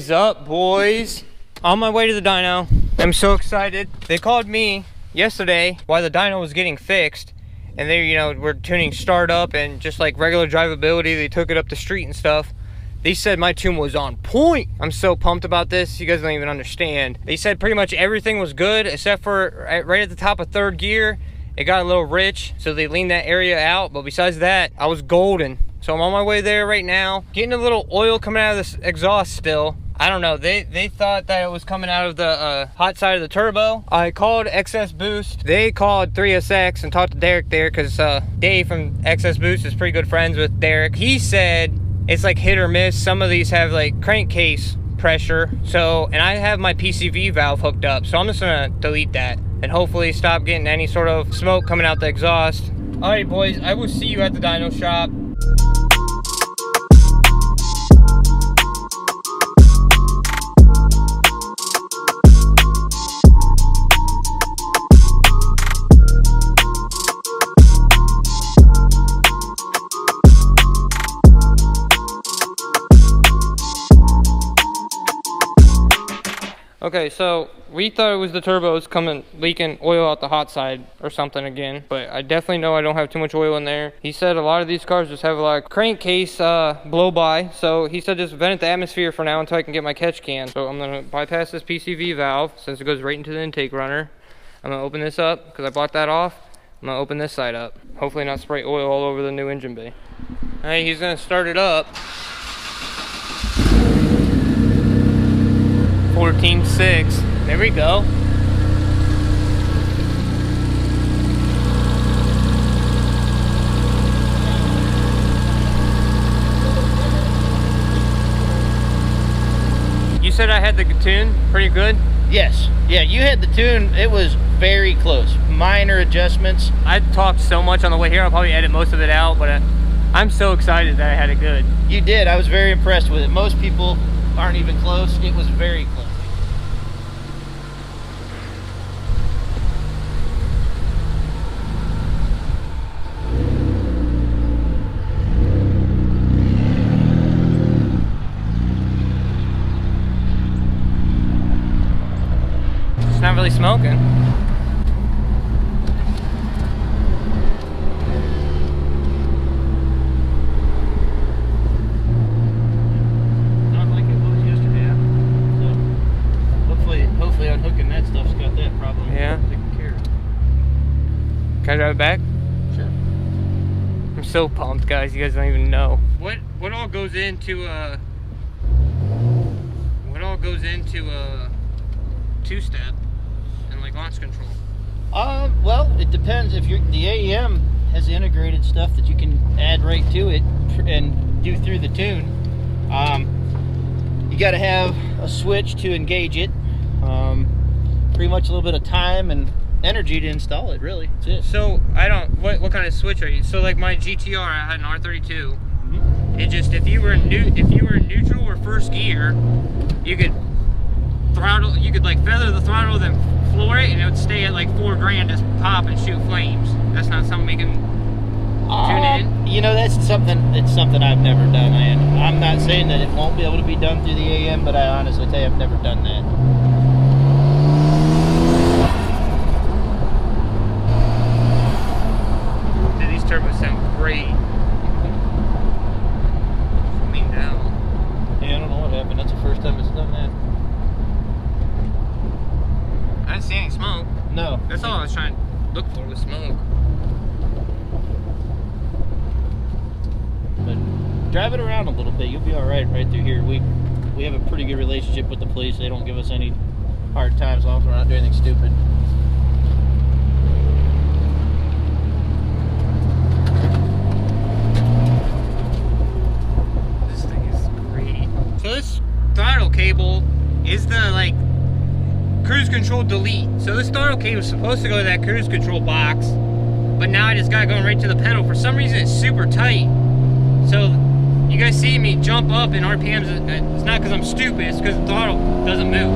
is up, boys? On my way to the dyno. I'm so excited. They called me yesterday while the dyno was getting fixed, and they, were tuning startup and just like regular drivability. They took it up the street and stuff. They said my tune was on point. I'm so pumped about this. You guys don't even understand. They said pretty much everything was good except for right at the top of third gear. It got a little rich, so they leaned that area out. But besides that, I was golden. So I'm on my way there right now. Getting a little oil coming out of this exhaust still. I don't know, they thought that it was coming out of the hot side of the turbo. I called XS Boost. They called 3SX and talked to Derek there, because Dave from XS Boost is pretty good friends with Derek. He said it's like hit or miss. Some of these have like crankcase pressure. So, and I have my PCV valve hooked up, so I'm just gonna delete that and hopefully stop getting any sort of smoke coming out the exhaust. All right, boys, I will see you at the dyno shop. Okay, so we thought it was the turbos coming leaking oil out the hot side or something again, but I definitely know I don't have too much oil in there. He said a lot of these cars just have like crankcase blow by, so he said just vent the atmosphere for now until I can get my catch can. So I'm gonna bypass this PCV valve since it goes right into the intake runner. I'm gonna open this up because I blocked that off. I'm gonna open this side up. Hopefully not spray oil all over the new engine bay. All right, he's gonna start it up. 14.6. There we go. You said I had the tune pretty good? Yes. Yeah, you had the tune. It was very close. Minor adjustments. I talked so much on the way here, I'll probably edit most of it out, but I'm so excited that I had it good. You did. I was very impressed with it. Most people aren't even close. It was very close. It's not really smoking. Not like it was yesterday. So hopefully unhooking that stuff's got that problem taken care of. Can I drive it back? Sure. I'm so pumped, guys. You guys don't even know. What all goes into two-step and like launch control? Well, it depends. If the AEM has integrated stuff that you can add right to it and do through the tune. You got to have a switch to engage it. Pretty much a little bit of time and energy to install it. Really, that's it. So what kind of switch are you? So like my GTR, I had an R32. Mm-hmm. It just if you were in neutral or first gear, you could throttle. You could like feather the throttle, then floor it, and it would stay at like 4 grand, just pop and shoot flames. That's not something we can tune in. You know, it's something I've never done, and I'm not saying that it won't be able to be done through the AEM, but I honestly tell you, I've never done that. Dude, these turbos sound great. Lean down. Yeah, I don't know what happened. That's the first time it's done that. I didn't see any smoke. No. That's all I was trying to look for, was smoke. But drive it around a little bit. You'll be all right through here. We have a pretty good relationship with the police. They don't give us any hard times as long as we're not doing anything stupid. This thing is great. So this throttle cable is the like cruise control delete. So this throttle cable is supposed to go to that cruise control box, but now I just got it going right to the pedal. For some reason it's super tight. So you guys see me jump up in RPMs. It's not because I'm stupid, it's because the throttle doesn't move.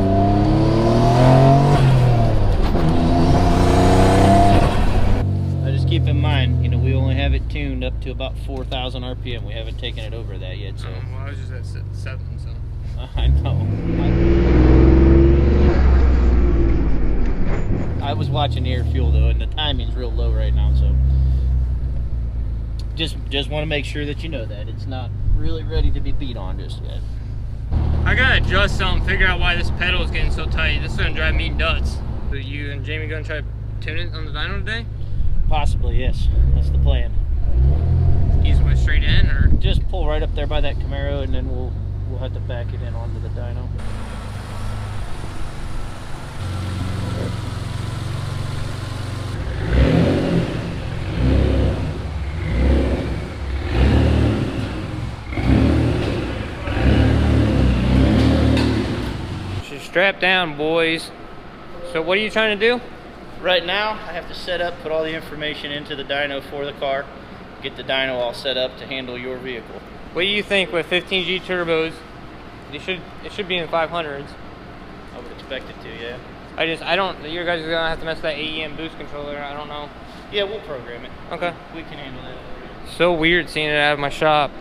Now just keep in mind, we only have it tuned up to about 4,000 RPM. We haven't taken it over that yet. So. Well, I was just at 7, so. I know. I was watching the air fuel though, and the timing's real low right now, so just want to make sure that you know that it's not really ready to be beat on just yet. I gotta adjust something, figure out why this pedal is getting so tight. This is gonna drive me nuts. So you and Jamie gonna try to tune it on the dyno today? Possibly, yes. That's the plan. You just went straight in, or just pull right up there by that Camaro, and then we'll have to back it in onto the dyno. strap down, boys. So what are you trying to do? Right now, I have to set up, put all the information into the dyno for the car, get the dyno all set up to handle your vehicle. What do you think with 15G turbos? It should be in 500s. I would expect it to, yeah. I don't, you guys are gonna have to mess with that AEM boost controller, I don't know. Yeah, we'll program it. Okay. We can handle that. So weird seeing it out of my shop.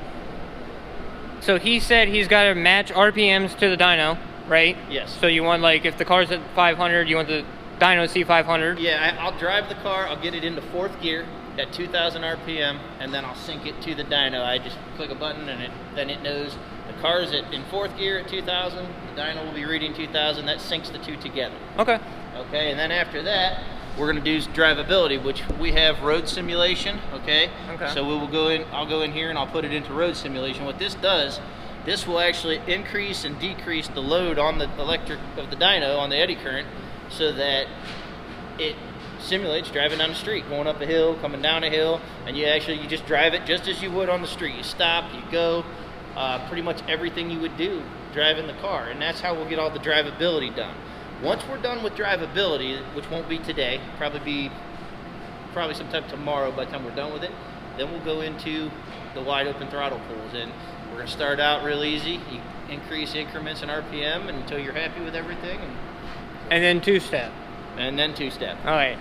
So he said he's got to match RPMs to the dyno, right? Yes. So you want, like, if the car's at 500, you want the dyno to see 500? Yeah, I'll drive the car, I'll get it into 4th gear at 2,000 RPM, and then I'll sync it to the dyno. I just click a button, and then it knows the car's in 4th gear at 2,000, the dyno will be reading 2,000, that syncs the two together. Okay. Okay, and then after that, we're gonna do drivability, which we have road simulation, okay? Okay. So we will go in, I'll go in here and I'll put it into road simulation. What this does, this will actually increase and decrease the load on the electric of the dyno, on the eddy current, so that it simulates driving down the street, going up a hill, coming down a hill, and you just drive it just as you would on the street. You stop, you go, pretty much everything you would do driving the car, and that's how we'll get all the drivability done. Once we're done with drivability, which won't be today, probably sometime tomorrow by the time we're done with it, then we'll go into the wide open throttle pulls, and we're gonna start out real easy. You increase increments in RPM until you're happy with everything, and then two-step. And then two-step. All right.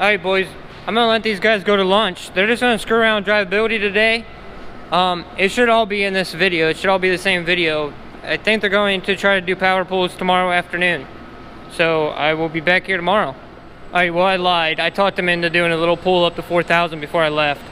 All right, boys, I'm gonna let these guys go to lunch. They're just gonna screw around drivability today. It should all be in this video. It should all be the same video. I think they're going to try to do power pulls tomorrow afternoon. So I will be back here tomorrow. All right, well, I lied. I talked them into doing a little pull up to 4,000 before I left.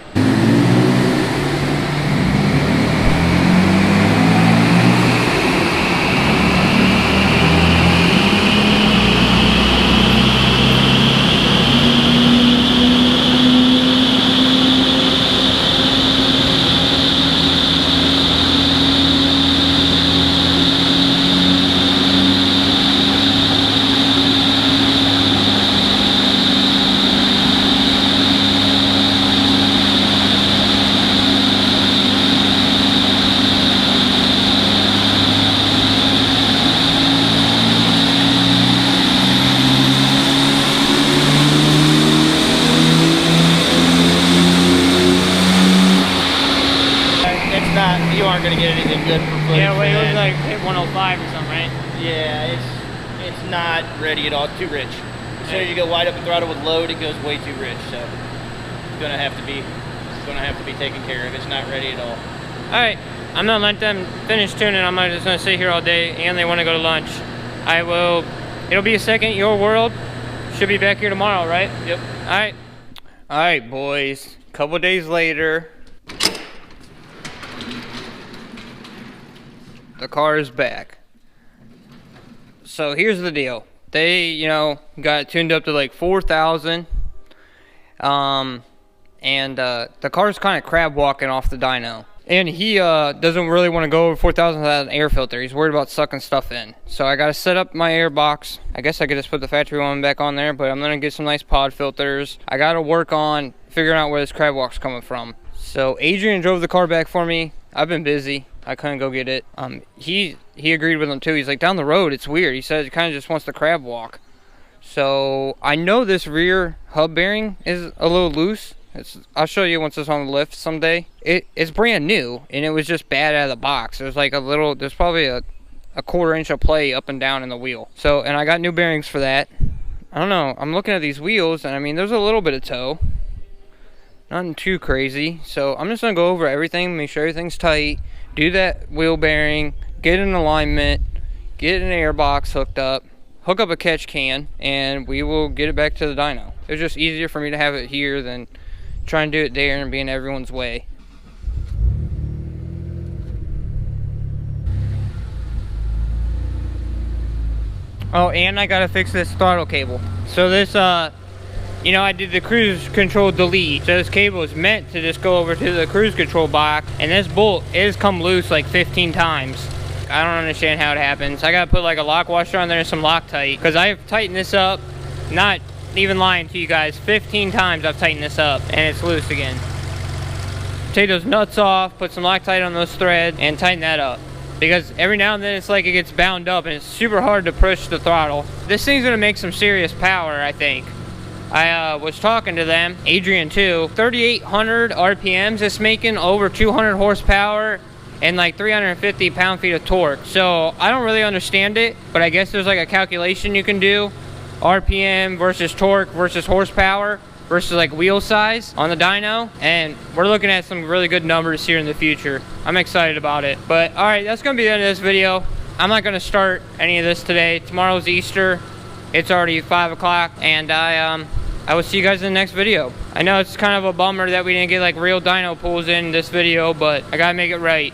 You aren't going to get anything good for footage. Yeah, well, it was like hit 105 or something, right? Yeah, it's not ready at all. It's too rich. As soon as you go wide open throttle with load, it goes way too rich. So it's gonna have to be taken care of. It's not ready at all. All right, I'm gonna let them finish tuning. I'm just gonna sit here all day, and they want to go to lunch. It'll be a second your world. Should be back here tomorrow, right? Yep. All right. All right, boys, couple days later, the car is back. So here's the deal. They, you know, got it tuned up to like 4,000. And the car's kind of crab walking off the dyno. And he doesn't really want to go over 4,000 without an air filter. He's worried about sucking stuff in. So I got to set up my air box. I guess I could just put the factory one back on there, but I'm going to get some nice pod filters. I got to work on figuring out where this crab walk's coming from. So Adrian drove the car back for me. I've been busy. I couldn't go get it. He agreed with him too. He's like, down the road, it's weird. He said it kind of just wants to crab walk. So I know this rear hub bearing is a little loose. I'll show you once it's on the lift someday. It's brand new, and it was just bad out of the box. There's like there's probably a quarter inch of play up and down in the wheel. So, and I got new bearings for that. I don't know. I'm looking at these wheels, and I mean, there's a little bit of toe. Nothing too crazy. So I'm just gonna go over everything, make sure everything's tight. Do that wheel bearing, get an alignment, get an air box hooked up, hook up a catch can, and we will get it back to the dyno. It's just easier for me to have it here than try and do it there and be in everyone's way. Oh, and I gotta fix this throttle cable. So this, you know, I did the cruise control delete. So this cable is meant to just go over to the cruise control box, and this bolt has come loose like 15 times. I don't understand how it happens. I gotta put like a lock washer on there and some Loctite, because I've tightened this up, not even lying to you guys, 15 times I've tightened this up, and it's loose again. Take those nuts off, put some Loctite on those threads, and tighten that up. Because every now and then it's like it gets bound up, and it's super hard to push the throttle. This thing's gonna make some serious power, I think. I was talking to them, Adrian too. 3,800 RPMs it's making, over 200 horsepower, and like 350 pound-feet of torque. So I don't really understand it, but I guess there's like a calculation you can do. RPM versus torque versus horsepower versus like wheel size on the dyno, and we're looking at some really good numbers here in the future. I'm excited about it. But all right, that's gonna be the end of this video. I'm not gonna start any of this today. Tomorrow's Easter. It's already 5 o'clock, and I will see you guys in the next video. I know it's kind of a bummer that we didn't get like real dyno pulls in this video, but I gotta make it right.